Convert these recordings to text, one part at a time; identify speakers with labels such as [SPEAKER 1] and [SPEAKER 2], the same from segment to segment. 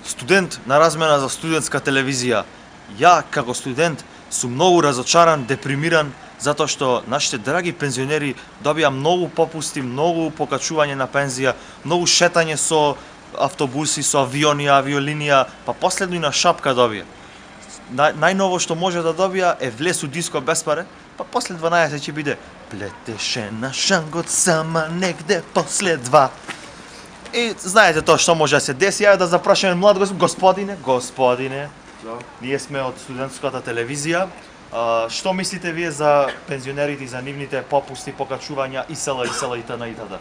[SPEAKER 1] студент на размена за студентска телевизија. Ја, како студент, сум многу разочаран, депримиран, затоа што нашите драги пензионери добија многу попусти, многу покачување на пензија, многу шетање со автобуси, со авиони, авиолинија, па последно и на шапка добија. Најново што може да добија е влез у диско без паре, па после 12 ќе биде плетеше на шангот сама негде после 2. И знаете тоа што може да се деси, ја да запрашаме млад господине, ние сме од студентската телевизија. Што мислите вие за пензионерите и за нивните попусти, покачувања и села и т.н. и т.д.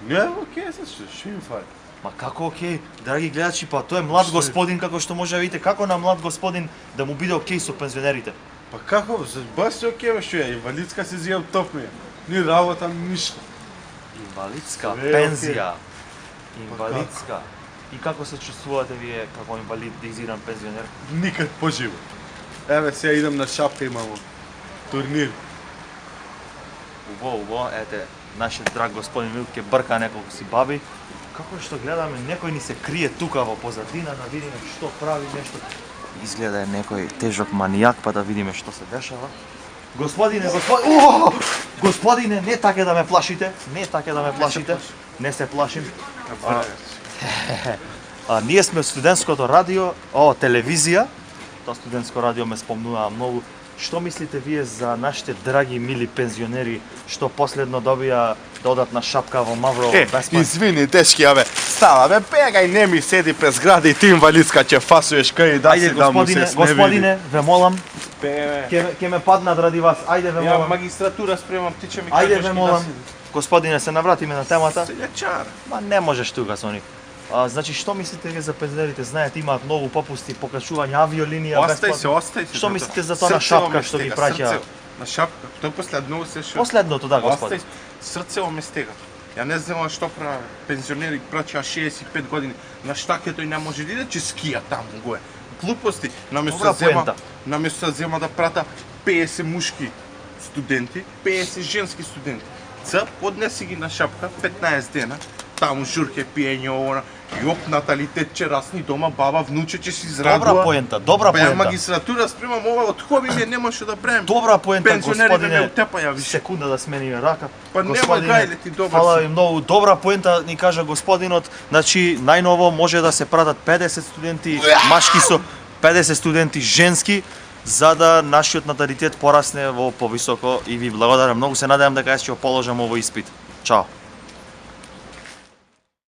[SPEAKER 2] Не, окей, што им фали?
[SPEAKER 1] Ма како окей, драги гледачи, па тој е млад господин, како што може да видите, како на млад господин да му биде окей со пензионерите?
[SPEAKER 2] Па како, баш се окей, што е, инвалидска се зијам топмија. Ни работа, ништо.
[SPEAKER 1] Инвалидска пензија. Инвалидска. И како се чувствувате вие како инвалидизиран пензионер?
[SPEAKER 2] Никад поживо. Еве сега идам на шапка, имамо турнир.
[SPEAKER 1] Убаво, ете, нашиот драг господин Милке брка неколку си баби. Како што гледаме, некој ни се крие тука во позадина, да видиме што прави нешто. Изгледа е некој тежок манијак, па да видиме што се дешава. Господине, не така да ме плашите, не се плашим. Ние сме студентското радио, телевизија. Тоа студентско радио ме спомнува многу. Што мислите вие за нашите драги мили пензионери што последно добија да одат на шапка во Маврово бесплатно?
[SPEAKER 2] Извини, дечки, става, бегај, не ми седи през града и ти инвалидска ќе фасуеш кај да си да му се сневиди.
[SPEAKER 1] Господине, ве молам.
[SPEAKER 3] Бе,
[SPEAKER 1] Ке ме паднат ради вас. Ајде ве
[SPEAKER 3] ја
[SPEAKER 1] молам.
[SPEAKER 3] магистратура спремам, ти ќе ми
[SPEAKER 1] Ајде
[SPEAKER 3] кажеш
[SPEAKER 1] ве
[SPEAKER 3] ки
[SPEAKER 1] молам.
[SPEAKER 3] да си.
[SPEAKER 1] Господине, се навратиме на темата.
[SPEAKER 2] Селјачар.
[SPEAKER 1] Ма не можеш тука со нив. Значи, што мислите вие за пензионерите? Знаете, имаат многу попусти, покачување, авиолинија
[SPEAKER 2] Остај
[SPEAKER 1] бесплатно.
[SPEAKER 2] се.
[SPEAKER 1] Што мислите за тоа на шапка што ги праќа?
[SPEAKER 2] На шапка, тоа последно се шо.
[SPEAKER 1] Последното, да, господи.
[SPEAKER 2] Срцево ме стега. Ја не знам што прави пензионери праќа 65 години. На штаке тој не може да иде, че скија таму го е. Глупости. Наместо да зема да прата 50 мушки студенти, 50 женски студенти. Поднеси ги на шапка 15 дена. Таму журке пиење она. Јоп, наталитет че расни дома, баба, внуче че си израдува.
[SPEAKER 1] Добра поента.
[SPEAKER 2] Па ја магистратура спремам ова, од хоби ми немаше да правим.
[SPEAKER 1] Добра поента, господине.
[SPEAKER 2] Више.
[SPEAKER 1] Секунда да смениме рака.
[SPEAKER 2] Па нема гајле ти добар.
[SPEAKER 1] Фала ви многу. Добра поента ни кажа господинот. Значи, најново може да се пратат 50 студенти машки со 50 студенти женски, за да нашиот наталитет порасне во повисоко и ви благодарам. Многу се надевам дека ќе положам овој испит. Чао.